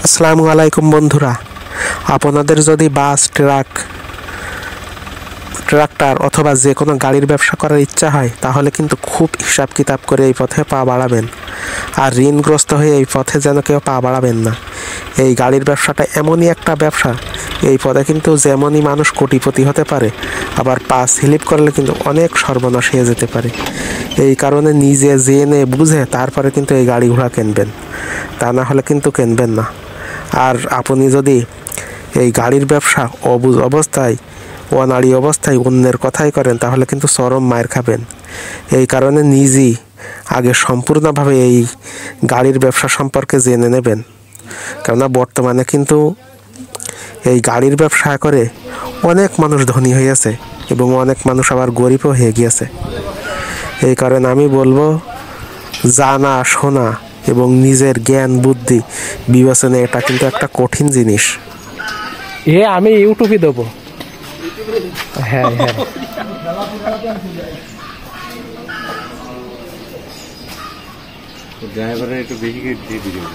আসসালামু আলাইকুম বন্ধুরা, আপনাদের যদি বাস, ট্রাক্টর অথবা যে কোনো গাড়ির ব্যবসা করার ইচ্ছা হয় তাহলে কিন্তু খুব হিসাব কিতাব করে এই পথে পা বাড়াবেন। আর ঋণগ্রস্ত হয়ে এই পথে যেন কেউ পা বাড়াবেন না। এই গাড়ির ব্যবসাটা এমনই একটা ব্যবসা, এই পথে কিন্তু যেমনই মানুষ কোটিপতি হতে পারে, আবার পা স্লিপ করলে কিন্তু অনেক সর্বনাশ হয়ে যেতে পারে। এই কারণে নিজে জেনে বুঝে তারপরে কিন্তু এই গাড়ি ঘোড়া কিনবেন, তা না হলে কিন্তু কিনবেন না। আর আপনি যদি এই গাড়ির ব্যবসা অবুঝ অবস্থায়, অনাড়ি অবস্থায় অন্যের কথাই করেন তাহলে কিন্তু চরম মার খাবেন। এই কারণে নিজেই আগে সম্পূর্ণভাবে এই গাড়ির ব্যবসা সম্পর্কে জেনে নেবেন। কেননা বর্তমানে কিন্তু এই গাড়ির ব্যবসা করে অনেক মানুষ ধনী হয়েছে এবং অনেক মানুষ আবার গরিবও হয়ে গিয়েছে। এই কারণে আমি বলবো, জানা শোনা এবং নিজের জ্ঞান বুদ্ধি বিবেচনা এটা কিন্তু একটা কঠিন জিনিস। আমি ইউটিউবে দেবো। হ্যাঁ হ্যাঁ, ড্রাইভারের একটু বেশি দিয়ে দিও।